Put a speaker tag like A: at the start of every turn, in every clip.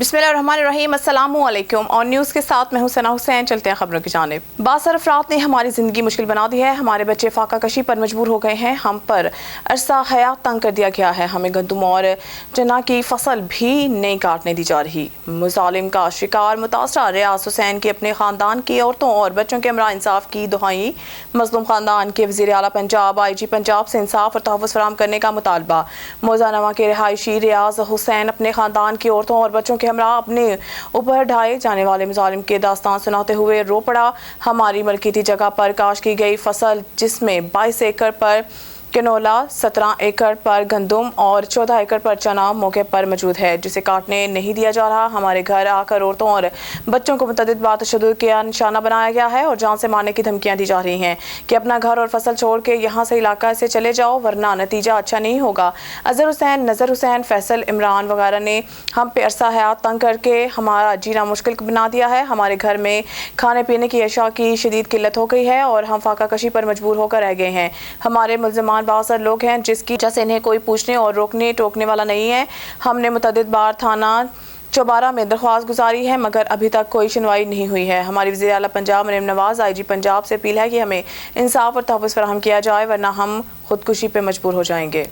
A: बिस्मिल्लाहिर्रहमानिर्रहीम, अस्सलामु अलैकुम। और न्यूज़ के साथ मैं हूं सना हुसैन। चलते हैं खबरों की जानिब। बासर अफराद ने हमारी ज़िंदगी मुश्किल बना दी है। हमारे बच्चे फाका कशी पर मजबूर हो गए हैं। हम पर अरसा हयात तंग कर दिया गया है। हमें गंदम और चना की फसल भी नहीं काटने दी जा रही। मुजालिम का शिकार मुतासरा रियाज हुसैन की अपने ख़ानदान की औरतों और बच्चों के हमरा इंसाफ की दुहाई। मज़लूम ख़ानदान के वज़ीर आला पंजाब IG पंजाब से इंसाफ और तहफ़्फ़ुज़ फराहम करने का मुतालबा। मोज़ानवा के रिहायशी रियाज हुसैन अपने ख़ानदान की औरतों और बच्चों के हमरा अपने ऊपर ढाए जाने वाले मुजालिम के दास्तान सुनाते हुए रो पड़ा। हमारी मलकीती जगह पर काश की गई फसल, जिसमें 22 एकड़ पर किनोला, 17 एकड़ पर गंदम और 14 एकड़ पर चना मौके पर मौजूद है, जिसे काटने नहीं दिया जा रहा। हमारे घर आकर औरतों और बच्चों को मुतअद्दिद बार तशद्दुद का निशाना बनाया गया है और जान से मारने की धमकियां दी जा रही हैं कि अपना घर और फसल छोड़ के यहाँ से इलाका से चले जाओ, वरना नतीजा अच्छा नहीं होगा। अजहर हुसैन, नज़र हुसैन, फैसल, इमरान वगैरह ने हम पे अरसा हयात तंग करके हमारा जीना मुश्किल बना दिया है। हमारे घर में खाने पीने की अशा की शदीद किल्लत हो गई है और हम फाका कशी पर मजबूर होकर रह गए हैं। हमारे मुल्ज़िमान बासर लोग हैं, जिसकी वजह से इन्हें कोई पूछने और रोकने टोकने वाला नहीं है। हमने मुतअद्दिद बार थाना चौबारा में दरख्वास्त गुजारी है, मगर अभी तक कोई सुनवाई नहीं हुई है। हमारी वज़ीर आला पंजाब मरीम नवाज IG पंजाब से अपील है कि हमें इंसाफ और तहफ़्फ़ुज़ फराहम किया जाए, वरना हम खुदकुशी पे मजबूर हो जाएंगे।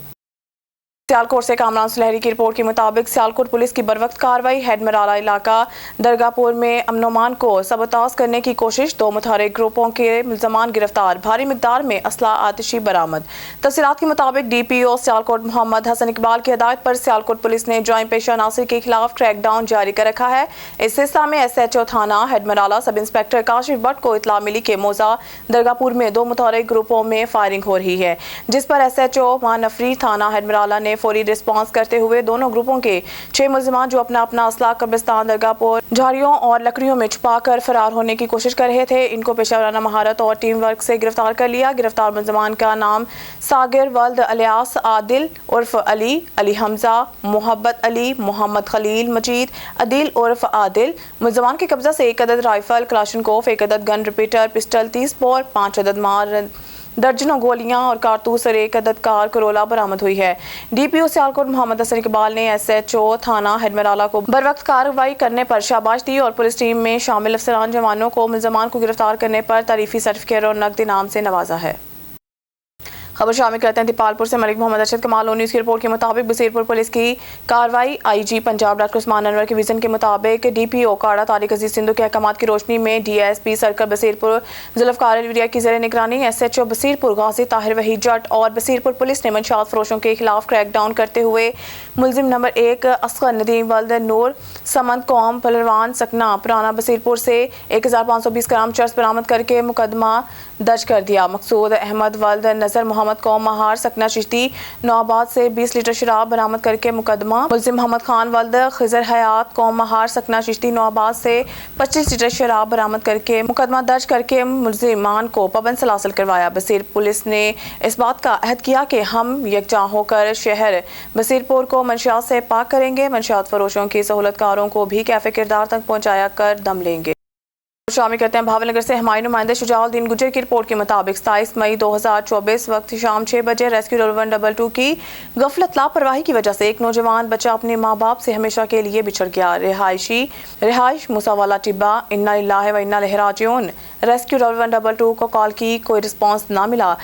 A: सियालकोट से कामरान सुलहरी की रिपोर्ट के मुताबिक सियालकोट पुलिस की बरवक्त कार्रवाई। हेडमराला इलाका दरगाहपुर में अमन को सबताज करने की कोशिश। 2 मुतहरिक ग्रुपों के मुल्ज़मान गिरफ्तार। भारी मिकदार में असला आतिशी बरामद। तफसीलात के मुताबिक DPO सियालकोट मोहम्मद हसन इकबाल की हिदायत पर सियालकोट पुलिस ने ज्वाइंट पेशा नासिर के खिलाफ क्रैकडाउन जारी कर रखा है। इस सिलसिले में SHO थाना हेडमराला सब इंस्पेक्टर काशिफ भट्ट को इतला मिली कि मौजा दरगाहपुर में 2 मुतहरिक ग्रुपों में फायरिंग हो रही है, जिस पर SHO मानफरी थाना हेडमराला ने फौरी रिस्पांस करते हुए दोनों ग्रुपों के 6 मुल्ज़िमान जो अपना असला कब्रिस्तान, दरगाहपुर, झाड़ियों और लकड़ियों में छुपा कर फरार होने की कोशिश कर रहे थे, इनको पेशावराना महारत और टीम वर्क से गिरफ्तार कर लिया। गिरफ्तार मुल्ज़िमान का नाम सागिर वल्द अलियास आदिल उर्फ अली, अली हमजा, मोहब्बत अली, मोहम्मद खलील मजीद, अदील उर्फ आदिल। मुल्ज़िमान के कब्जा से 1 अदद राइफल क्लाशनकोफ, 1 अदद गन रिपीटर पिस्टल 30 बोर, 5 अदद मार, दर्जनों गोलियां और कारतूस और 1 अदद कार करोला बरामद हुई है। DPO सियालकोट मोहम्मद हसन इकबाल ने SHO थाना हेडमराला को बरवक्त कार्रवाई करने पर शाबाश दी और पुलिस टीम में शामिल अफसरान जवानों को मुल्ज़मान को गिरफ्तार करने पर तारीफी सर्टिफिकेट और नकद इनाम से नवाजा है। खबर शामिल करते हैं दीपालपुर से। मलिक मोहम्मद अरशद कमाल न्यूज़ की रिपोर्ट के मुताबिक बसीरपुर पुलिस की कार्रवाई। IG पंजाब डॉक्टर उस्मान अनवर के विजन के मुताबिक DPO काड़ा तारिक अजीज सिंधु के अहकामात की रोशनी में DSP सर्कल बसीरपुर जुल्फ़कार अलविरिया की ज़ेर निगरानी SHO बसीरपुर गाजी ताहिर वहीद जट और बसीरपुर पुलिस ने मंशात फरोशों के खिलाफ क्रैकडाउन करते हुए मुल्जिम नंबर 1 असगर नदीम वल्द नूर समंद कौम पहलवान सकना पुराना बसीरपुर से 1520 ग्राम चर्स बरामद करके मुकदमा दर्ज कर दिया। मकसूद अहमद वल्द नजर मोहम्मद कौम महार सकना चिश्ती नौबाद से 20 लीटर शराब बरामद करके मुकदमा। मुल्जिम मोहम्मद खान वल्द खिजर हयात कौम महार सकना चिश्ती नौबाद से 25 लीटर शराब बरामद करके मुकदमा दर्ज करके मुल्जिमान को पाबंद सलासल करवाया। बसीर पुलिस ने इस बात का अहद किया कि हम यकजा होकर शहर बसीरपुर को मंशियात से पाक करेंगे। मंशियात फरोशों की सहूलतकारों को भी कैफे किरदार तक पहुँचाया कर दम लेंगे। शामिल करते हैं भावनगर से हमारे नुमाइंदे शुजाउद्दीन गुजर की रिपोर्ट के मुताबिक 27 मई 2024 वक्त शाम 6 बजे रेस्क्यू 1122 की गफलत लापरवाही की वजह से एक नौजवान बच्चा अपने माँ बाप से हमेशा के लिए बिछड़ गया। रिहाइश मूसावाला टिब्बा। इन्ना लिल्लाहि व इन्ना इलैहि राजिऊन। रेस्क्यू 1122 को कॉल की, कोई रिस्पांस ना मिला।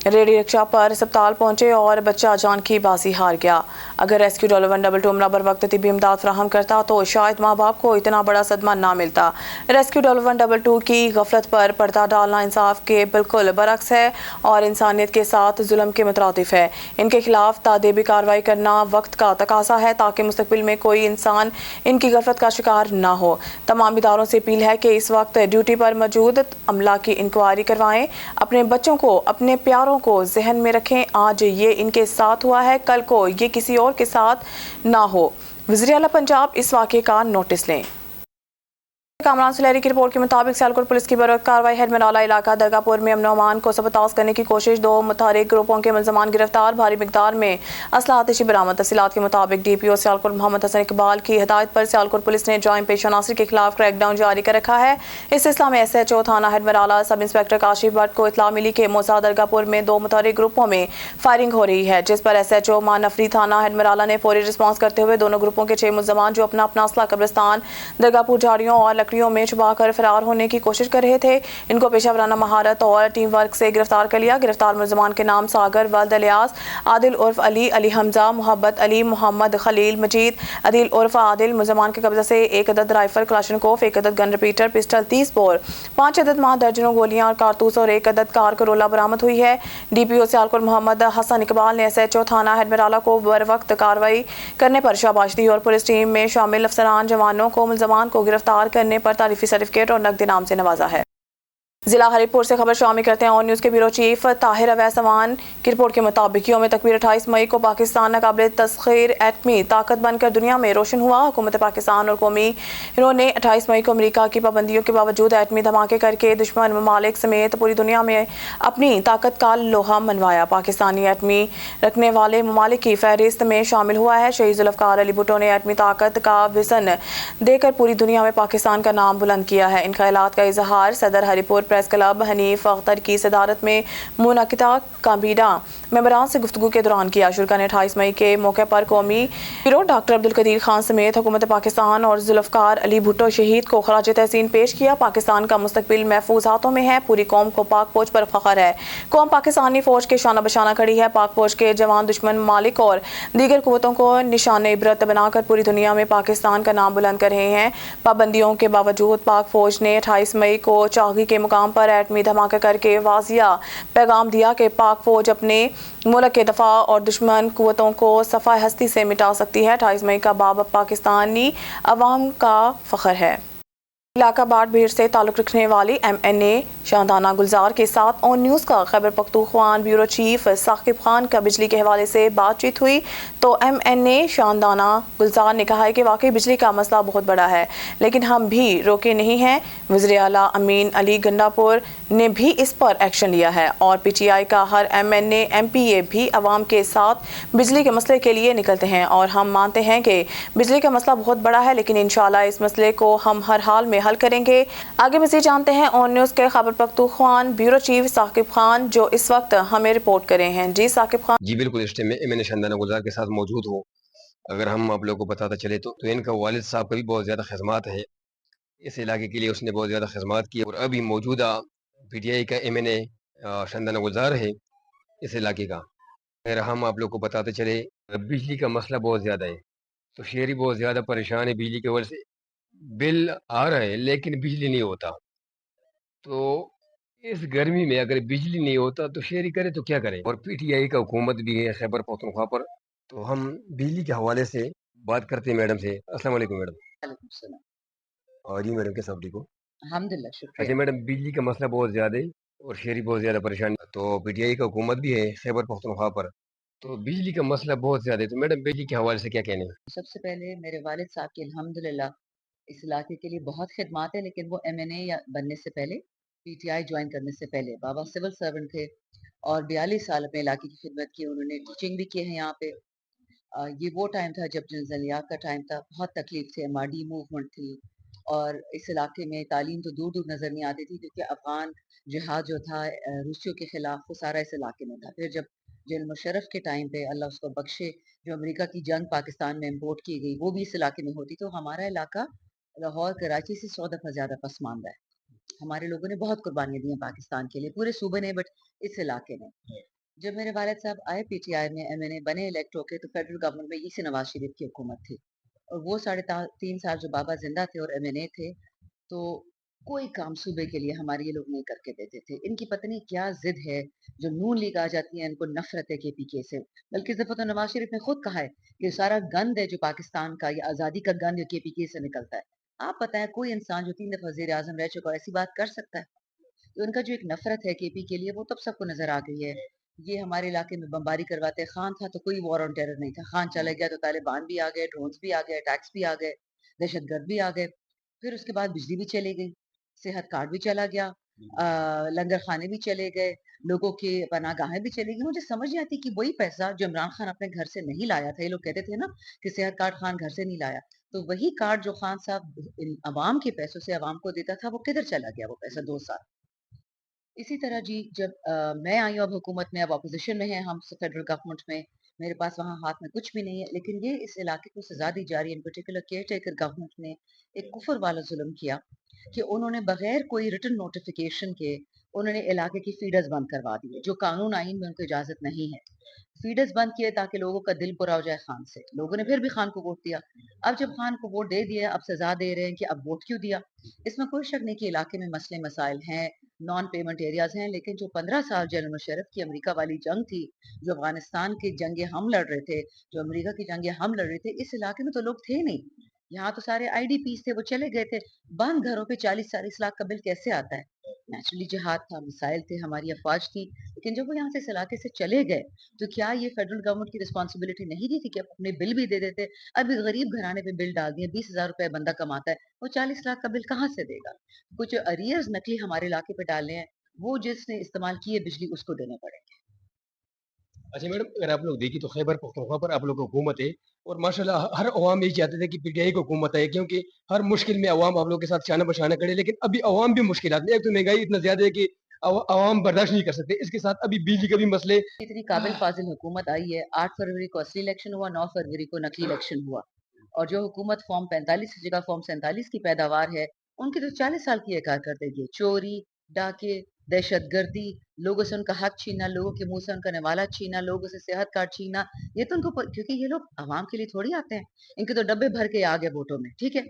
A: रेडी रिक्शा पर अस्पताल पहुंचे और बच्चा जान की बाजी हार गया। अगर रेस्क्यू 1122 अमला बर वक्त तिब्बी इमदाद फराहम करता तो शायद माँ बाप को इतना बड़ा सदमा ना मिलता। रेस्क्यू 1122 की गफलत पर पर्दा डालना इंसाफ के बिल्कुल बरक्स है और इंसानियत के साथ जुल्म के मुतरादिफ है। इनके खिलाफ तादेबी कार्रवाई करना वक्त का तकाजा है ताकि मुस्तकबिल में कोई इंसान इनकी गफलत का शिकार ना हो। तमाम इदारों से अपील है कि इस वक्त ड्यूटी पर मौजूद अमला की इंक्वायरी करवाएं। अपने बच्चों को, अपने प्यारों को जहन में रखें। आज ये इनके साथ हुआ है, कल को ये किसी और के साथ ना हो। वज़ीर आला पंजाब इस वाक़े का नोटिस लें। कामरान सुलेरी की रिपोर्ट के मुताबिक सियालकोट पुलिस की बरवक्त कार्रवाई हेडमराला इलाका दरगापुर में अमन अमान को सबताज करने की कोशिश, 2 मुतहरिक ग्रुपों के मुलजमान गिरफ्तार, भारी मिकदार में असला आतिशी बरामद। तफसीलात के मुताबिक DPO सियालकोट मोहम्मद हसन इकबाल की हिदायत पर सियालकोट पुलिस ने जॉइंट पेशा नासिर के खिलाफ क्रैकडाउन जारी कर रखा है। इस सिलसिला में SHO थाना हेडमराला सब इंस्पेक्टर काशिफ भट्ट को इतला मिली कि मौसा दरगापुर में 2 मुतहरिक ग्रुपों में फायरिंग हो रही है, जिस पर SHO मानफरी थाना हेडमराला ने फौरी रिस्पॉन्स करते हुए दोनों ग्रुपों के 6 मुलजमान जो अपना अपना असला कब्रिस्तान, दरगापुर झाड़ियों और लकड़ियों में छुपा कर फरार होने की कोशिश कर रहे थे, इनको पेशा वराना महारत और टीम वर्क से गिरफ्तार कर लिया। गिरफ्तार मुलजमान के नाम सागर वल्द अलियास, आदिल उर्फ अली, अली हमजा, मोहब्बत अली, मोहम्मद खलील, मजीद, अदील उर्फ आदिल। मुलजमान के कब्जे से 1 अदद राइफल क्लाशनकोफ, 1 अदद गन रिपीटर, पिस्टल 30 बोर, 5 अदद मां दर्जनों गोलियां और कारतूस और 1 अदद कार करोला बरामद हुई है। DPO सियालकोट मोहम्मद हसन इकबाल ने SHO थाना हेडमराला को बरवक्त कार्रवाई करने पर शाबाश दी और पुलिस टीम में शामिल अफसरान जवानों को मुलजमान को गिरफ्तार करने पर तारीफी सर्टिफिकेट और नकद इनाम से नवाजा है। जिला हरिपुर से खबर शामिल करते हैं और न्यूज़ के ब्यूरो चीफ ताहिर अवैस अमान की रिपोर्ट के मुताबिक यौम तकबीर 28 मई को पाकिस्तान नाकाबिल तस्खीर एटमी ताकत बनकर दुनिया में रोशन हुआ। हुकूमत पाकिस्तान और कौमी इन्होंने 28 मई को अमेरिका की पाबंदियों के बावजूद एटमी धमाके करके दुश्मन ममालिक समेत पूरी दुनिया में अपनी ताकत का लोहा मनवाया। पाकिस्तानी एटमी रखने वाले ममालिक की फहरिस्त में शामिल हुआ है। शहीद जुल्फकार अली भुट्टो ने एटमी ताकत का विजन देकर पूरी दुनिया में पाकिस्तान का नाम बुलंद किया है। इन ख्यालात का इजहार सदर हरिपुर प्रेस क्लब हनीफ अख्तर की सदारत में मुनक़िदा काबीना मेंबरान से गुफ्तगू के दौरान किया। शुरा ने 28 मई के मौके पर कौमी हीरो डॉक्टर अब्दुल कदीर खान समेत हुकूमत पाकिस्तान और जुल्फकार अली भुट्टो शहीद को खराज तहसीन पेश किया। पाकिस्तान का मुस्तकबिल महफूज हाथों में है, पूरी कौम को पाक फौज पर फख्र है। कौम पाकिस्तानी फौज के शाना बशाना खड़ी है। पाक फौज के जवान दुश्मन मालिक और दीगर कुव्वतों को निशान इबरत बनाकर पूरी दुनिया में पाकिस्तान का नाम बुलंद कर रहे हैं। पाबंदियों के बावजूद पाक फौज ने 28 मई को चागी के मुकाम पर एटमी धमाका करके वाजिया पैगाम दिया कि पाक फौज अपने मुल्क के दफा और दुश्मन कुव्वतों को सफ़ा हस्ती से मिटा सकती है। 28 मई का बाब अब पाकिस्तानी अवाम का फख्र है। इलाका बाढ़ भीड़ से ताल्लुक़ रखने वाली MNA शाहदाना गुलजार के साथ ऑन न्यूज़ का खैबर पख्तूनख्वा ब्यूरो चीफ साकिब खान का बिजली के हवाले से बातचीत हुई तो MNA शाहदाना गुलजार ने कहा है कि वाकई बिजली का मसला बहुत बड़ा है, लेकिन हम भी रोके नहीं हैं। वज़ीर आला अमीन अली गंडापुर ने भी इस पर एक्शन लिया है और PTI का हर MNA MPA भी आवाम के साथ बिजली के मसले के लिए निकलते हैं और हम मानते हैं कि बिजली का मसला बहुत बड़ा है, लेकिन इंशाल्लाह इस मसले को हम हर हाल में हल करेंगे। आगे मज़ीद जानते हैं ऑन न्यूज़ के खैबर पख्तूनख्वा ब्यूरो चीफ साकिब खान जो इस वक्त हमें रिपोर्ट करे हैं। जी साकिब खान।
B: जी बिल्कुल, इस टाइम में MNA शाहदाना गुलजार के साथ मौजूद हूँ। अगर हम आप लोगों को बताता चले तो इनका वालिद साहब का भी बहुत ज़्यादा खिदमत है, इस इलाके के लिए उसने बहुत ज़्यादा खिदमत की और अभी मौजूदा PTI का MNA शाहदाना गुलजार है इस इलाके का। अगर हम आप लोग को बताते चले, बिजली का मसला बहुत ज़्यादा है, तो शहरी बहुत ज़्यादा परेशान है बिजली की वजह से। बिल आ रहा है लेकिन बिजली नहीं होता, तो इस गर्मी में अगर बिजली नहीं होता तो शहरी करे तो क्या करे। और PTI का हुकूमत भी है खैबर पख्तूनख्वा पर। तो हम बिजली के हवाले से बात करते हैं मैडम से। अस्सलाम वालेकुम मैडम।
C: वालेकुम सलाम।
B: और जी मैडम, कैसे आप ठीक हो?
C: अल्हम्दुलिल्लाह,
B: अच्छा
C: शुक्रिया।
B: मैडम, बिजली का मसला बहुत ज़्यादा है और शहरी बहुत ज़्यादा परेशान है। तो PTI का हुकूमत भी है खैबर पख्तूनख्वा पर, तो बिजली का मसला बहुत ज़्यादा है। तो मैडम, बिजली के हवाले से क्या कहने हैं?
C: सबसे पहले मेरे वालिद साहब की अल्हम्दुलिल्लाह इस इलाके के लिए बहुत खिदमत है, लेकिन वो MNA या बनने से पहले PTI ज्वाइन करने से पहले बाबा सिविल सर्वेंट थे और 42 साल अपने इलाके की खिदमत की। उन्होंने टीचिंग भी की है यहाँ पे। ये वो टाइम था जब जंजलिया का टाइम था, बहुत तकलीफ थी, MRD मूवमेंट थी और इस इलाके में तालीम तो दूर दूर नज़र नहीं आती थी क्योंकि अफगान जिहाद जो था रूसियों के खिलाफ, वो सारा इस इलाके में था। फिर जब जनरल मुशर्रफ के टाइम पे अल्लाह उसको बख्शे, जो अमेरिका की जंग पाकिस्तान में इम्पोर्ट की गई वो भी इस इलाके में होती, तो हमारा इलाका लाहौर कराची से 100 दफ़ा ज़्यादा पसमानदा है। हमारे लोगों ने बहुत कुर्बानियां दी हैं पाकिस्तान के लिए, पूरे सूबे ने, बट इस इलाके ने। जब मेरे वालिद साहब आए PTI में, MNA बने, इलेक्ट होके, तो फेडरल गवर्नमेंट में इसी नवाज शरीफ की हुकूमत थी और वो 3.5 साल जो बाबा जिंदा थे और MNA थे, तो कोई काम सूबे के लिए हमारे ये लोग नहीं करके देते थे। इनकी पता नहीं क्या जिद है, जो नून लीग आ जाती है इनको नफरत है KPK से। बल्कि इस दफा तो नवाज शरीफ ने खुद कहा है कि सारा गंद है जो पाकिस्तान का, या आज़ादी का गंद जो KPK से निकलता है। आप बताएं, कोई इंसान जो 3 दफा वजीर आजम रह चुका है ऐसी बात कर सकता है? तो उनका जो एक नफरत है KP के लिए, वो तब सबको नजर आ गई है। ये हमारे इलाके में बमबारी करवाते, खान था तो कोई वॉर ऑन टेरर नहीं था, खान चला गया तो तालिबान भी आ गए, ड्रोन्स भी आ गए, अटैक्स भी आ गए, दहशतगर्द भी आ गए। پھر اس کے بعد بجلی بھی چلی گئی، صحت کارڈ بھی چلا گیا، لنگر خانے بھی چلے گئے، لوگوں کی پناہ گاہیں بھی چلی گئی۔ مجھے سمجھ نہیں آتی کہ وہی پیسہ جو عمران خان اپنے گھر سے نہیں لایا تھا، یہ لوگ کہتے تھے نا کہ صحت کارڈ خان گھر سے نہیں لایا، تو وہی کارڈ جو خان صاحب عوام کے پیسوں سے عوام کو دیتا تھا، وہ کدھر چلا گیا وہ پیسہ 2 سال؟ اسی طرح جی جب میں آئی ہوں اب حکومت میں، اب اپوزیشن میں ہیں ہم فیڈرل گورنمنٹ میں، میرے پاس وہاں ہاتھ میں کچھ بھی نہیں ہے، لیکن یہ اس علاقے کو سزا دی جا رہی ہے، in particular care taker government نے ایک کفر والا ظلم کیا کہ انہوں نے بغیر کوئی ریٹن نوٹیفیکیشن کے انہوں نے علاقے کی فیڈرز بند کروا دی ہے، جو قانون آئین میں ان کو اجازت نہیں ہے۔ فیڈرز بند کیے تاکہ لوگوں کا دل برا ہو جائے خان سے، لوگوں نے پھر بھی خان کو ووٹ دیا۔ اب جب خان کو ووٹ دے دیا، اب سزا دے رہے ہیں کہ اب ووٹ کیوں دیا؟ اس میں کوئی شک نہیں کہ علاقے میں مسئلے مسائل ہیں، نان پیمنٹ ایریاز ہیں، لیکن جو 15 سال جنرل مشرف کی امریکہ والی جنگ تھی، جو افغانستان کی جنگیں ہم لڑ رہے تھے، جو امریکہ کی جنگیں ہم لڑ رہے تھے، اس علاقے میں تو لوگ تھے نہیں، یہاں تو سارے آئی ڈی پیز تھے، وہ چلے گئے تھے۔ بند گھروں پہ 40-40 لاکھ کا بل کیسے آتا ہے؟ نیچرلی جہاد تھا، مسائل تھے، ہماری افواج تھی، لیکن جب وہ یہاں سے اس علاقے سے چلے گئے تو کیا یہ فیڈرل گورنمنٹ کی رسپانسبلٹی نہیں دی تھی کہ اپنے بل بھی دے دیتے؟ اب ایک غریب گھرانے پہ بل ڈال دیے، 20,000 روپے بندہ کماتا ہے، وہ 40 لاکھ کا بل کہاں سے دے گا؟ کچھ اریئرز نکلی ہمارے علاقے پہ ڈالنے ہیں، وہ جس نے استعمال کی ہے بجلی اس کو دینے پڑے گے۔
B: اچھا میڈم، اگر آپ لوگ دیکھیں تو خیبر پختونخوا پر آپ لوگ کو حکومت ہے، اور ماشاءاللہ ہر عوام یہی چاہتے تھے کہ پی ٹی آئی کو حکومت ہے، کیونکہ ہر مشکل میں عوام آپ لوگ کے ساتھ شانہ بشانہ کھڑے، لیکن ابھی عوام بھی مشکلات میں، ایک تو مہنگائی اتنا زیادہ ہے کہ عوام برداشت نہیں کر سکتے، اس کے ساتھ ابھی بجلی کا بھی مسئلے۔
C: اتنی قابل فاضل حکومت آئی ہے، 8 فروری کو اصلی الیکشن ہوا، 9 فروری کو نقلی الیکشن ہوا، اور جو حکومت فارم 45 کی جگہ فارم 47 کی پیداوار ہے، ان کی تو 40 سال کی کارکردگی ہے، چوری، ڈاکے، دہشت گردی، لوگوں سے ان کا حق چھیننا، لوگوں کے منہ سے ان کا نوالا چھیننا، لوگوں سے صحت کارڈ چھیننا، یہ تو ان کو کیونکہ یہ لوگ عوام کے لیے تھوڑی آتے ہیں، ان کے تو ڈبے بھر کے آ گئے ووٹوں میں، ٹھیک ہے،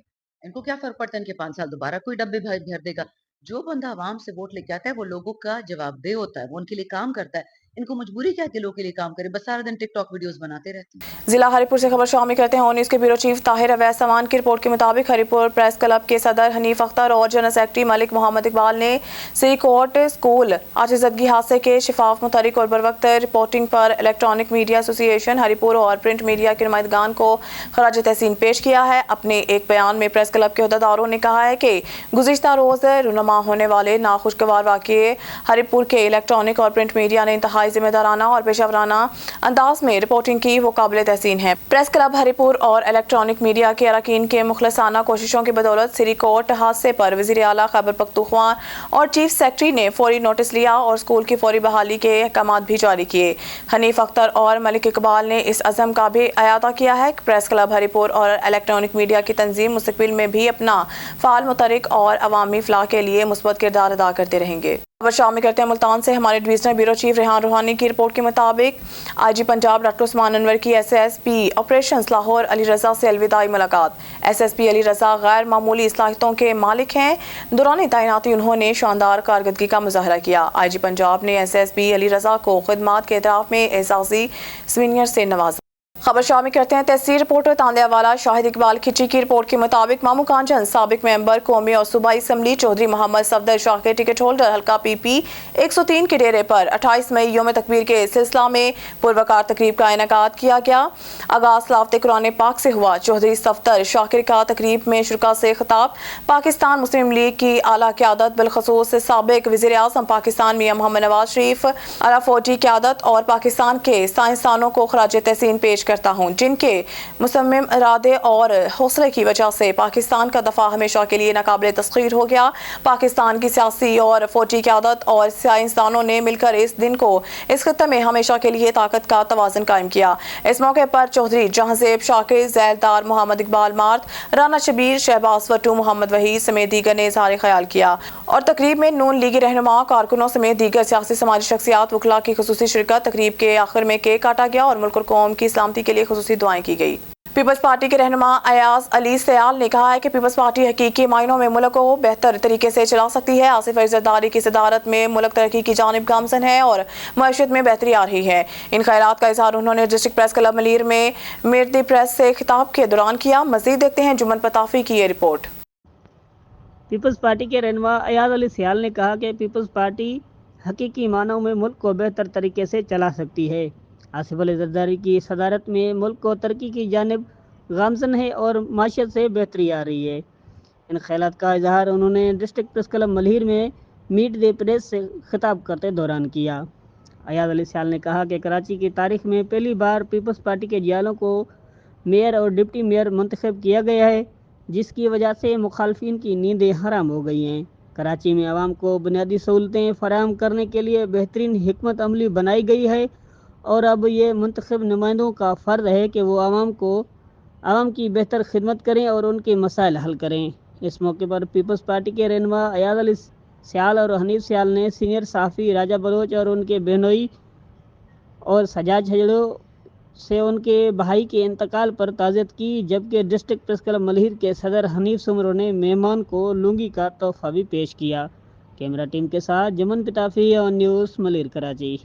C: ان کو کیا فرق پڑتا ہے ان کے 5 سال دوبارہ کوئی ڈبے بھر دے گا؟ جو بندہ عوام سے ووٹ لے کے آتا ہے وہ لوگوں کا جواب دہ ہوتا ہے، وہ ان کے لیے کام کرتا ہے، ان کو مجبوری کیا ہے کہ لوگوں کے لیے کام کرے، بس سارا دن ٹک ٹاک ویڈیوز بناتے رہتے ہیں۔
A: ضلع ہری پور سے خبر شامل کرتے ہیں۔ نیوز کے بیورو چیف طاہر اویس سمان کی رپورٹ کے مطابق ہری پور پریس کلب کے صدر حنیف اختر اور جنرل سیکرٹری ملک محمد اقبال نے سری کوٹ اسکول آتش زدگی حادثے کے شفاف، متحرک اور بروقت رپورٹنگ پر الیکٹرانک میڈیا ایسوسی ایشن ہری پور اور پرنٹ میڈیا کے نمائندگان کو خراج تحسین پیش کیا ہے۔ اپنے ایک بیان میں پریس کلب کے عہدیداروں نے کہا ہے کہ گزشتہ روز رونما ہونے والے ناخوشگوار واقعے ہری پور کے الیکٹرانک اور پرنٹ میڈیا نے انتہائی ذمہ دارانہ اور پیشہ ورانہ انداز میں رپورٹنگ کی، وہ قابل تحسین ہے۔ پریس کلب ہری پور اور الیکٹرانک میڈیا کے اراکین کے مخلصانہ کوششوں کی بدولت سری کوٹ حادثے پر وزیر اعلیٰ خیبر پختونخوا اور چیف سیکرٹری نے فوری نوٹس لیا اور اسکول کی فوری بحالی کے احکامات بھی جاری کیے۔ حنیف اختر اور ملک اقبال نے اس عزم کا بھی اعادہ کیا ہے کہ پریس کلب ہری پور اور الیکٹرانک میڈیا کی تنظیم مستقبل میں بھی اپنا فعال، متحرک اور عوامی فلاح کے لیے مثبت کردار ادا کرتے رہیں گے۔ خبر شامل کرتے ہیں ملتان سے۔ ہمارے ڈویژنل بیورو چیف ریحان روحانی کی رپورٹ کے مطابق آئی جی پنجاب ڈاکٹر عثمان انور کی S S P operations Lahore Ali Raza سے الوداعی ملاقات۔ ایس ایس پی علی رضا غیر معمولی صلاحیتوں کے مالک ہیں، دوران تعیناتی انہوں نے شاندار کارکردگی کا مظاہرہ کیا۔ آئی جی پنجاب نے ایس ایس پی علی رضا کو خدمات کے اعتراف میں اعزازی سوینئر سے نوازا۔ خبر شامل کرتے ہیں تحصیل رپورٹر تاندیا والا شاہد اقبال کھچی کی رپورٹ کے مطابق مامو کانجن سابق ممبر قومی اور صوبائی اسمبلی چودھری محمد صفدر شاہ کے ٹکٹ ہولڈر حلقہ پی پی 103 کے ڈیرے پر 28 مئی یوم تکبیر کے سلسلہ میں پروقار تقریب کا انعقاد کیا گیا۔ آغاز تلاوت قرآن پاک سے ہوا۔ چودھری صفدر شاکر کا تقریب میں شرکاء سے خطاب۔ پاکستان مسلم لیگ کی اعلیٰ قیادت بالخصوص سابق وزیر اعظم پاکستان میاں محمد نواز شریف، اعلیٰ فوجی قیادت اور پاکستان کے سائنسدانوں کو خراج تحسین پیش کرتا ہوں، جن کے مصمم ارادے اور حوصلے کی وجہ سے پاکستان کا دفاع ہمیشہ کے لیے ناقابل تسخیر ہو گیا۔ پاکستان کی سیاسی اور فوجی قیادت اور سائنسدانوں نے مل کر اس دن کو اس خطے میں ہمیشہ کے لیے طاقت کا توازن قائم کیا۔ اس موقع پر چودھری جہاں زیب شاکر، زیلدار محمد اقبال مارت، رانا شبیر، شہباز وٹو، محمد وحید سمیت دیگر نے اظہار خیال کیا، اور تقریب میں نون لیگی رہنما، کارکنوں سمیت دیگر سیاسی سماجی شخصیات وکلاء کی خصوصی شرکت۔ تقریب کے آخر میں کیک کاٹا گیا اور ملک اور قوم کی سلامتی کے لیے خصوصی دعائیں کی گئی۔ پیپلز پارٹی کے رہنما ایاز علی سیال نے کہا ہے کہ پیپلز پارٹی حقیقی معنوں میں ملک کو بہتر طریقے سے چلا سکتی ہے۔ آصف علی زرداری کی صدارت میں ملک ترقی کی جانب گامزن ہے اور معیشت میں بہتری آ رہی ہے۔ ان خیالات کا اظہار انہوں نے ڈسٹرکٹ پریس کلب ملیر میں میٹ دی پریس سے خطاب کے دوران کیا۔ مزید دیکھتے ہیں جمن پتافی کی یہ رپورٹ۔
D: پیپلز پارٹی کے رہنما ایاز علی سیال نے کہا کہ پیپلز پارٹی حقیقی معنوں میں ملک کو بہتر طریقے سے چلا سکتی ہے۔ آصف علی زرداری کی صدارت میں ملک کو ترقی کی جانب گامزن ہے اور معیشت سے بہتری آ رہی ہے۔ ان خیالات کا اظہار انہوں نے ڈسٹرکٹ پریس کلب ملہیر میں میٹ دی پریس سے خطاب کرتے دوران کیا۔ ایاز علی سیال نے کہا کہ کراچی کی تاریخ میں پہلی بار پیپلز پارٹی کے جیالوں کو میئر اور ڈپٹی میئر منتخب کیا گیا ہے، جس کی وجہ سے مخالفین کی نیندیں حرام ہو گئی ہیں۔ کراچی میں عوام کو بنیادی سہولتیں فراہم کرنے کے لیے بہترین حکمت عملی بنائی گئی ہے اور اب یہ منتخب نمائندوں کا فرض ہے کہ وہ عوام کی بہتر خدمت کریں اور ان کے مسائل حل کریں۔ اس موقع پر پیپلز پارٹی کے رہنما ایاز علی سیال اور حنیف سیال نے سینئر صحافی راجہ بلوچ اور ان کے بہنوئی اور سجاد جھجڑو سے ان کے بھائی کے انتقال پر تعزیت کی، جبکہ ڈسٹرکٹ پریس کلب ملہیر کے صدر حنیف سمرو نے مہمان کو لنگی کا تحفہ بھی پیش کیا۔ کیمرہ ٹیم کے ساتھ جمن پتافی آن نیوز ملہیر کراچی۔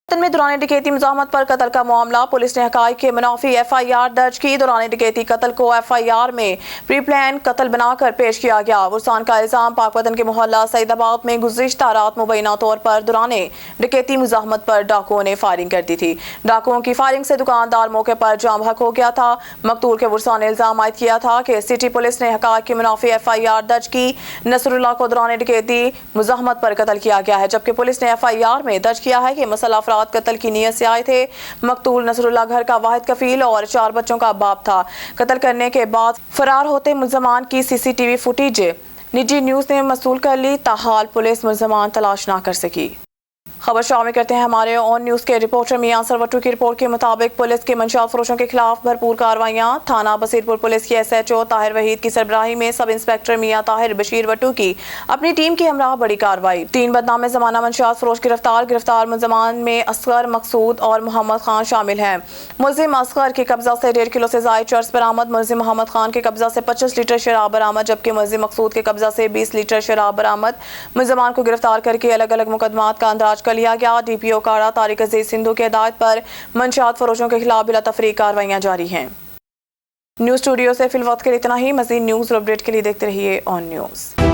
A: میں دوران ڈکیتی مزاحمت پر قتل کا معاملہ، پولیس نے حقائق کے منافی ایف آئی آر درج کی۔ دوران ڈکیتی قتل کو ایف آئی آر میں پری پلان قتل بنا کر پیش کیا گیا۔ ورسان کا الزام پاک وطن کے محلہ سعید آباد میں گزشتہ رات مبینہ طور پر دوران ڈکیتی مزاحمت پر ڈاکوؤں نے فائرنگ کر دی تھی۔ ڈاکوؤں کی فائرنگ سے دکاندار موقع پر جاں بحق ہو گیا تھا۔ مقتول کے ورثاء نے الزام عائد کیا تھا کہ سٹی پولیس نے حقائق کے منافی ایف آئی آر درج کی۔ نصر اللہ کو دوران ڈکیتی مزاحمت پر قتل کیا گیا ہے، جبکہ پولیس نے ایف آئی آر میں درج کیا ہے کہ مسلح افراد قتل کی نیت سے آئے تھے۔ مقتول نصر اللہ گھر کا واحد کفیل اور 4 بچوں کا باپ تھا۔ قتل کرنے کے بعد فرار ہوتے ملزمان کی سی سی ٹی وی فوٹیج نجی نیوز نے موصول کر لی، تاحال پولیس ملزمان تلاش نہ کر سکی۔ خبر شامل کرتے ہیں ہمارے آن نیوز کے رپورٹر میاں سروٹو کی رپورٹ کے مطابق پولیس کے منشیات فروشوں کے خلاف بھرپور کارروائیاں۔ تھانہ بصیرپور پولیس کی S H O Tahir Waheed کی سربراہی میں سب انسپیکٹر میاں طاہر بشیر وٹو کی اپنی ٹیم کے ہمراہ بڑی کارروائی۔ 3 بدنام زمانہ منشیات فروش گرفتار ملزمان میں اصغر، مقصود اور محمد خان شامل ہیں۔ ملزم اصغر کے قبضہ سے 1.5 کلو سے زائد چرس برآمد، ملزم محمد خان کے قبضہ سے 25 لیٹر شراب برآمد، جبکہ ملزم مقصود کے قبضہ سے 20 لیٹر شراب برآمد۔ ملزمان کو گرفتار کر کے الگ الگ مقدمات کا اندراج کر لیا گیا۔ ڈی پی او کاڑا طارق عزیز سندھو کی ہدایت پر منشیات فروشوں کے خلاف بلا تفریق کارروائیاں جاری ہیں۔ نیوز اسٹوڈیو سے فی الوقت کے لیے اتنا ہی۔ مزید نیوز اور اپڈیٹ کے لیے دیکھتے رہیے آن نیوز۔